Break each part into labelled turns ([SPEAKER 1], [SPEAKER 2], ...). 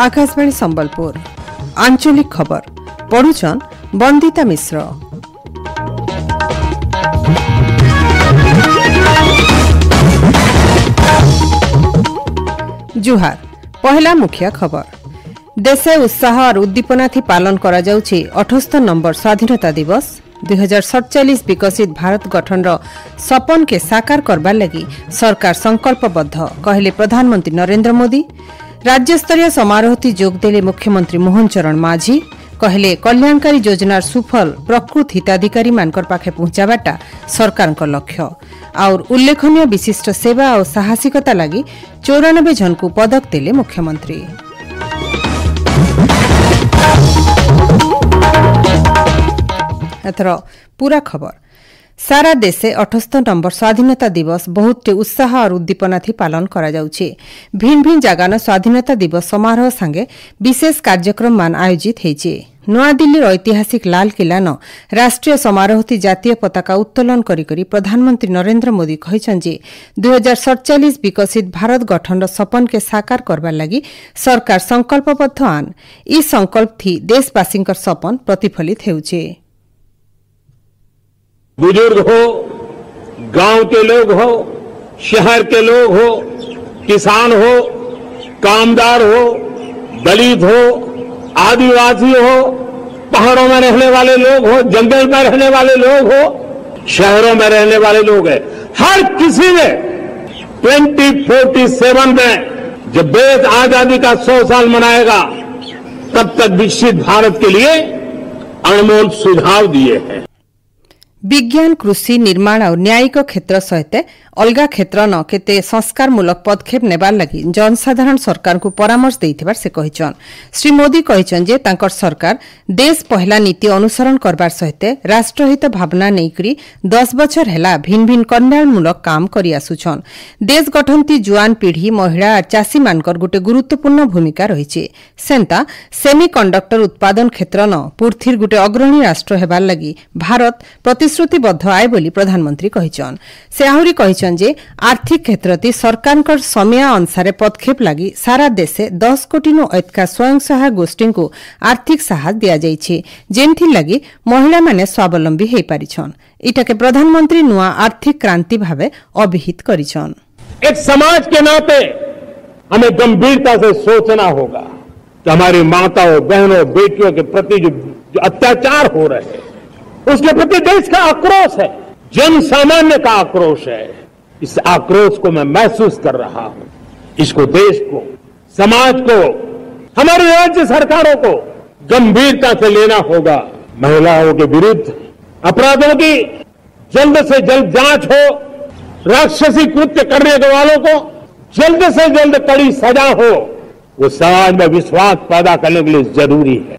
[SPEAKER 1] आकाशवाणी संबलपुर आंचलिक खबर पढ़ुछन बंदिता मिश्र। जुहार पहला मुख्य खबर देशे उत्साह और उद्दीपना थी पालन करा जाउछि 78 नंबर स्वाधीनता दिवस 2047 विकसित भारत गठन सपन के साकार करबार लगी सरकार संकल्पबद्ध कहले प्रधानमंत्री नरेंद्र मोदी। राज्यस्तरीय समारोह जोग देले मुख्यमंत्री मोहन चरण माझी कहले कल्याणकारी योजनार सुफल प्रकृत हिताधिकारी मानकर पाखे पहुंचाबाटा सरकार लक्ष्य और उल्लेखनीय विशिष्ट सेवा और साहसिकता लगी 94 जन को पदक देले मुख्यमंत्री। एथर पूरा खबर सारा देशे 78 नंबर स्वाधीनता दिवस बहुत उत्साह और उद्दीपना थी पालन करा जाउछे। भिन्न भिन्न जगान स्वाधीनता दिवस समारोह संगे विशेष कार्यक्रम मान आयोजित हेचे। नवा दिल्ली ऐतिहासिक लाल किला न राष्ट्रीय समारोह थी जातीय पताका उत्तोलन करी प्रधानमंत्री नरेंद्र मोदी कहिछन जे 2047 विकसित भारत गठन सपन के साकार करबार लगी सरकार संकल्पबद्ध आन ई संकल्प थी देशवासी सपन प्रतिफलित हेउछे।
[SPEAKER 2] बुजुर्ग हो, गांव के लोग हो, शहर के लोग हो, किसान हो, कामदार हो, दलित हो, आदिवासी हो, पहाड़ों में रहने वाले लोग हो, जंगल में रहने वाले लोग हो, शहरों में रहने वाले लोग हैं, हर किसी ने 2047 में जब देश आजादी का 100 साल मनाएगा तब तक विकसित भारत के लिए अनमोल सुझाव दिए हैं।
[SPEAKER 1] विज्ञान कृषि निर्माण और न्यायिक क्षेत्र सहित अलगा क्षेत्र न केते संस्कारमूलक पदक्षेप नेबार लगी जनसाधारण सरकार को परामर्श देथिबार से कहिछन। श्री मोदी कहिछन जे तांकर सरकार देश पहला नीति अनुसरण करबार सहित राष्ट्रहित भावना नेकरी 10 बछर हेला भिन्न भिन्न कल्याणमूलक काम करि आसुछन। देश गठन ती जुआन पीढ़ी महिला और चाषी मानकर गोटे गुरुत्वपूर्ण भूमिका रहिছে। सेंता सेमीकंडक्टर उत्पादन क्षेत्र न पूर्थिर गोटे अग्रणी राष्ट्र हेबार लगी भारत प्रतिश्रुतिबद्ध आए बोली प्रधानमंत्री कहिछन। से आहुरी कहिछन जे आर्थिक क्षेत्र सरकार समय अनुसार पदक्षेप लगी सारा देशे 10 कोटी नु अधिक स्वयं सहायक गोष्ठी को आर्थिक साहस दिया जाइछे जेनथि लगी महिला माने स्वावलंबी हे पारिछन। इटाके प्रधानमंत्री नुआ आर्थिक क्रांति भावे अभिहित करिछन।
[SPEAKER 2] एक समाज के नाते हमें गंभीरता से सोचना होगा कि हमारी माताओं, बहनों, बेटियों के प्रति जो अत्याचार हो रहे हैं उसके प्रति देश का आक्रोश है, जन सामान्य का आक्रोश है। इस आक्रोश को मैं महसूस कर रहा हूं। इसको देश को, समाज को, हमारी राज्य सरकारों को गंभीरता से लेना होगा। महिलाओं के विरुद्ध अपराधों की जल्द से जल्द जांच हो, राक्षसी कृत्य करने वालों को जल्द से जल्द कड़ी सजा हो, वो समाज में विश्वास पैदा करने के लिए जरूरी है।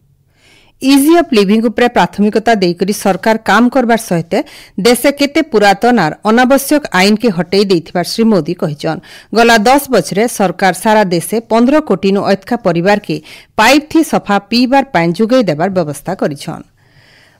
[SPEAKER 1] इजी ऑफ लिविंग उपरे प्राथमिकता देकरी सरकार काम करबार सहित देशे केते पुरातन और अनावश्यक आईन के हटई देथिबार श्री मोदी कहिछन। गला 10 बछरे सरकार सारा देशे 15 कोटी नु अधिक परिवार के पाइप थी सफा पीबार पानी जोगाई देबार व्यवस्था करिछन।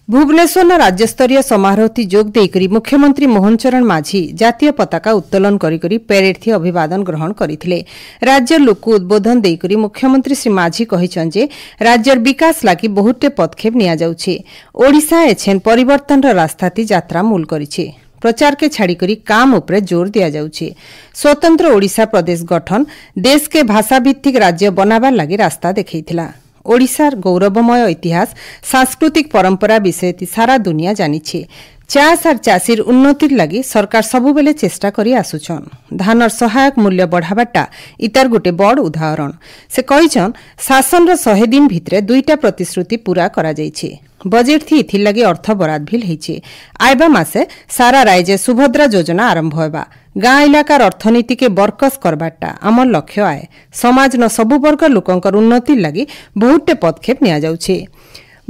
[SPEAKER 1] भुवनेश्वर राज्यस्तरीय समारोह थी जोग देकरी मुख्यमंत्री मोहन चरण माझी जातीय पताका उत्तोलन करी पेरेड थी अभिवादन ग्रहण करथिले। राज्य लोक उद्बोधन देकरी मुख्यमंत्री श्री माझी कहिछन जे राज्यर विकास लागि बहुते पदक्षेप निया जाउछे। ओडिशा एछेन परिवर्तन रास्ता थी यात्रा मूल करिछे। प्रचार के छाड़ी काम उपरे जोर दिया जाउछे। स्वतंत्र ओडिशा प्रदेश गठन देश के भाषा भित्तिक राज्य बनाबार लागि रास्ता देखैथिला। ओडिशार गौरवमय इतिहास सांस्कृतिक परंपरा विषय सारा दुनिया जानिछे। चाष और चाषीर उन्नतिर लगी सरकार सबुबेले चेष्टा करी आसुछन। धानर सहायक मूल्य बढ़ावाटा इतार गोटे बड़ उदाहरण। से कहिछन शासन 100 दिन भितरे 2टा प्रतिश्रुति पूरा करा जाइछे। बजेट थी इथिर लगी अर्थ बराद भी हेइछे। आइबा मासे सारा राज्य सुभद्रा योजना आरंभ होबा। गाँ इलाकार अर्थनीति के बरकस करबाटा आम लक्ष्य आए। समाज न सबु वर्ग लोकंकर उन्नति लगी बहुते पदक्षेप निया जाउछे।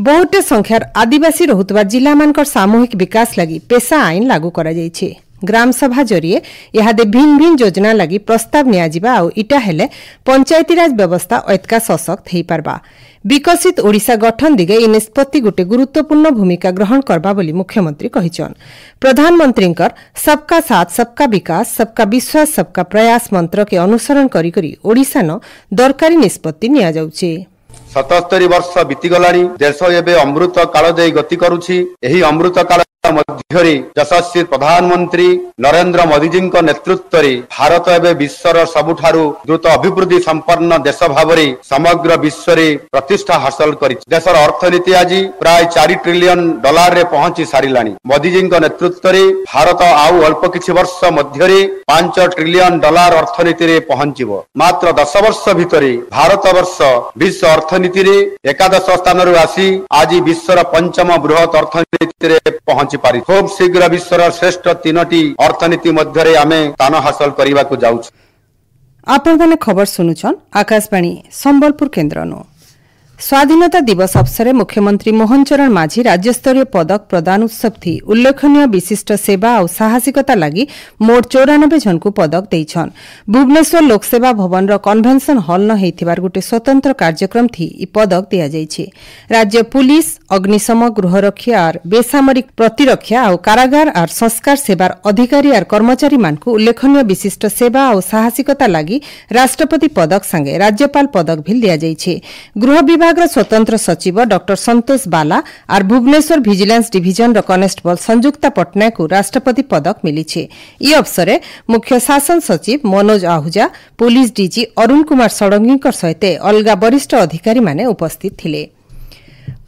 [SPEAKER 1] बहुते संख्यार आदिवासी रहुतबा जिला मानकर सामूहिक विकास लगी पेशा आईन लागू करा जाइछे। ग्राम सभा जरिए इहादे भिन्न भिन्न योजना लगी प्रस्ताव नियाजिबा और इटा हेले पंचायती राज व्यवस्था अधिक सशक्त हेई पारबा। विकसित ओडिशा गठन दिगे इ निष्पत्ति गोटे गुरुत्वपूर्ण भूमिका ग्रहण करबा बोली मुख्यमंत्री कहिछन। प्रधानमंत्रींकर सबका साथ सबका विकास सबका विश्वास सबका प्रयास मंत्र के अनुसरण करी करी ओडिशा न दरकारी निष्पत्ति निया जाउछे।
[SPEAKER 3] 77 वर्ष बीतीगलानी देश एवं अमृत काल दे गति करुछि। एही अमृत काल मध्यरे यशस्वी प्रधानमंत्री नरेंद्र मोदी जी नेतृत्व में भारत एवं विश्वर सबुठारु द्रुत अभिवृद्धि संपन्न देश भाव समग्र विश्व में प्रतिष्ठा हासिल कर देशर अर्थनीति आज प्राय $4 ट्रिलियन रे पहुंची सारिलानी। मोदी जी नेतृत्व में भारत आउ अल्प किछि वर्ष मध्य $5 ट्रिलियन अर्थनीति रे पहुंचीबो। मात्र 10 वर्ष भितरे भारत वर्ष विश्व अर्थनीति रे 11 स्थान आसी आज विश्वर 5म बृहत अर्थनीति रे पहुंची पारि। खूब शीघ्र विश्वर श्रेष्ठ 3टी अर्थनीति मध्य आमे स्थान हासिल करने को जाउछ।
[SPEAKER 1] आपण माने खबर सुनुछन आकाशवाणी संबलपुर केन्द्रनो। स्वाधीनता दिवस अवसर मुख्यमंत्री मोहन चरण माझी राज्यस्तरीय पदक प्रदान उत्सव थी उल्लेखनीय विशिष्ट सेवा और साहसिकता लगी मोट 94 जन को पदक देइछन। भुवनेश्वर लोकसेवा भवन रो कन्वेंशन हॉल न हेतिबार गोटे स्वतंत्र कार्यक्रम थी इ पदक दिया जाइछे। राज्य पुलिस अग्निशम गृहरक्षा और बेसामरिक प्रतिरक्षा और कारागार और संस्कार सेवार अधिकारी और कर्मचारी मानकु उल्लेखनीय विशिष्ट सेवा और साहसिकता लगी राष्ट्रपति पदक संगे राज्यपाल पदक भी दिया जाइछे। गृह विभाग स्वतंत्र सचिव डॉक्टर संतोष बाला और भुवनेश्वर विजिलेंस डिविजन रो कनेस्टेबल संयुक्ता पटनायक को राष्ट्रपति पदक मिली। इ अवसर मुख्य शासन सचिव मनोज आहूजा पुलिस डीजी अरुण कुमार षडंगी सहित अलगा वरिष्ठ अधिकारी माने उपस्थित थिले।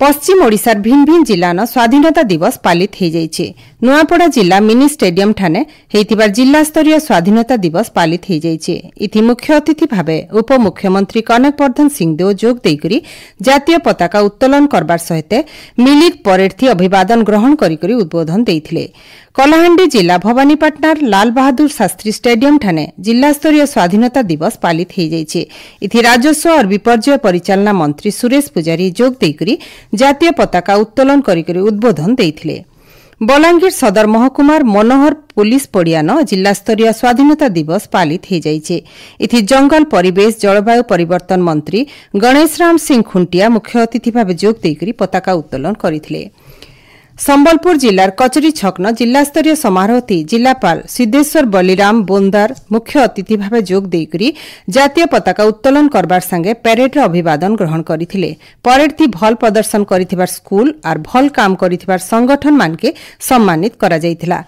[SPEAKER 1] पश्चिम ओडिशार भिन्न भिन्न जिला न स्वाधीनता दिवस पालित हो जाइछे। नुआपड़ा जिला मिनी स्टेडियम ठाने हेतिबार जिला स्तरीय स्वाधीनता दिवस पालित हो जाइछे। इथि मुख्य अतिथि भावे उपमुख्यमंत्री कनकवर्धन सिंहदेव जोग देकरी जातीय पताका उत्तोलन करबार सहित मिलित परेड थी अभिवादन ग्रहण करी उद्बोधन देइथिले। कलाहांडी जिला भवानीपाटनार लाल बहादुर शास्त्री स्टेडियम ठाने जिला स्तरीय स्वाधीनता दिवस पालित हो जाइछे। इथि राजस्व और विपर्यय परिचालना मंत्री सुरेश पुजारी जोग देकरी जातीय पताका उत्तोलन करी उद्बोधन देइथिले। बलांगीर सदर महकुमार मनोहर पुलिस पड़ियान जिला स्तरीय स्वाधीनता दिवस पालित हो जाइछे। इथि जंगल परिवेश जलवायु परिवर्तन मंत्री गणेश राम सिंह खुंटिया मुख्य अतिथि भाव जोग देकरी पताका उत्तोलन करिथिले। संबलपुर जिलार कचरी छकन जिला स्तरीय समारोह थी जिलापाल सिद्धेश्वर बलिराम बोंदार मुख्य अतिथि भाव जोग देकरी जातीय पताका उत्तोलन करबार संगे परेड अभिवादन ग्रहण करिथिले। परेड थी भल प्रदर्शन करिथिबार स्कूल और भल काम करिथिबार संगठन मानके सम्मानित करा जाइथिला।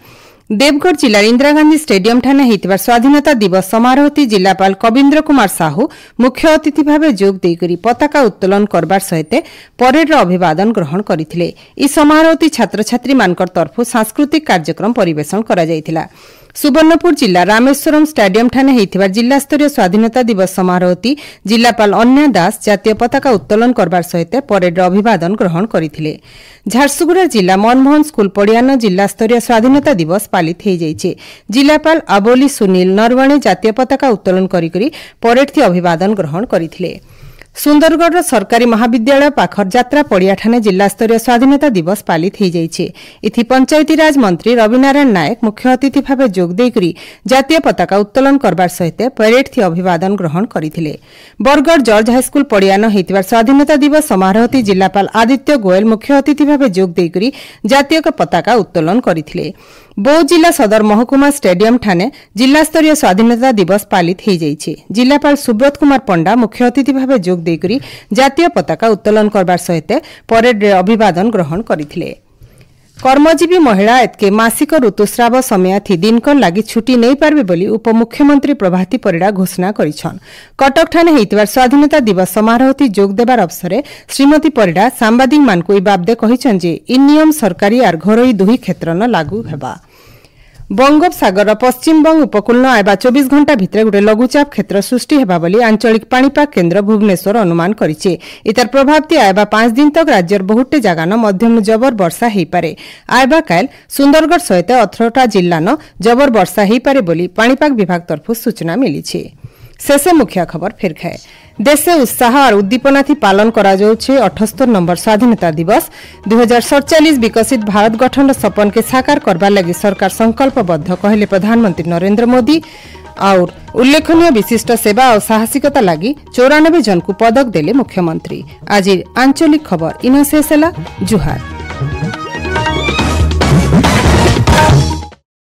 [SPEAKER 1] देवगढ़ जिलार इंदिरा गांधी स्टेडियम ठाने हेतिबार स्वाधीनता दिवस समारोह थी जिलापाल कविन्द्र कुमार साहू मुख्य अतिथि भाव जोग देकरी पताका उत्तोलन करबार सहित परेड अभिवादन ग्रहण करिथिले। इ समारोह थी छात्र छात्री मानकर तरफु सांस्कृतिक कार्यक्रम परिवेषण करा जाइथिला। सुवर्णपुर जिला रामेश्वरम स्टेडियम ठाने हेतिबार जिला स्तरीय स्वाधीनता दिवस समारोह थी जिलापाल अन्या दास जातीय पताका उत्तोलन करबार सहित परेड अभिवादन ग्रहण करिथिले। झारसुगुड़ा जिला मनमोहन स्कूल पड़ियान जिला स्तरीय स्वाधीनता दिवस पालित हो जाइछे। जिलापाल अबोली सुनील नरवणे जातीय पताका उत्तोलन करी परेड थी अभिवादन ग्रहण करिथिले। सुंदरगढ़ सरकारी महाविद्यालय पाखर यात्रा पड़िया ठाने जिला स्तरीय स्वाधीनता दिवस पालित हो जाइछे। इथि पंचायती राज मंत्री रविनारायण नायक मुख्य अतिथि भाव जोग देकरी जातीय पताका उत्तोलन करबार सहित परेड थी अभिवादन ग्रहण करिथिले। बरगढ़ जॉर्ज हाईस्कूल पड़ियान हेतिबार स्वाधीनता दिवस समारोह थी जिलापाल आदित्य गोयल मुख्य अतिथि भाव जोग देकरी जातीय पताका उत्तोलन करिथिले। बौद्ध जिला सदर महकुमा स्टेडियम ठाने जिला स्तरीय स्वाधीनता दिवस पालित हो जाइछे। जिलापाल सुब्रत कुमार पंडा मुख्य अतिथि भाव जोग देकरी जातीय पताका उत्तोलन करबार सहित परेड अभिवादन ग्रहण करिथिले। कर्मजीवी महिला एतके मासिक ऋतुस्राव समय थी दिनकन लागि छुट्टी नहीं पारबे बोली उपमुख्यमंत्री प्रभाती परिड़ा घोषणा करिछन। कटक ठाने हेतिबार स्वाधीनता दिवस समारोह थी जोग देबार अवसरे श्रीमती परिड़ा सांबादिक मानकु इ बाबदे कहिछन जे इ नियम सरकारी और घरोई दुही क्षेत्र न लागू हेबा। बंगोपसागर पश्चिम बंग उपकूल न आयबा 24 घंटा भितर गोटे लघुचाप क्षेत्र सृष्टि हेबा बोली आंचलिक पाणीपाग केन्द्र भुवनेश्वर अनुमान करिछे। इतार प्रभाव थी आयबा 5 दिन तक राज्यर बहुटे जगह न मध्यम जबर वर्षा हेई पारे। आयबा काल सुंदरगढ़ सहित 18टा जिल्ला न जबर वर्षा हेई पारे बोली पाणीपाग विभाग तरफु सूचना मिलिछे। शेषे मुख्य खबर फिर खाए देशे उत्साह और उद्दीपना थी पालन करा जाउछे 78 नंबर स्वाधीनता दिवस 2047 विकसित भारत गठन सपन के साकार करबा लगी सरकार संकल्पबद्ध कहले प्रधानमंत्री नरेंद्र मोदी और उल्लेखनीय विशिष्ट सेवा और साहसिकता लगी 94 जन को पदक देले मुख्यमंत्री। आज आंचलिक खबर इन शेष जुहार।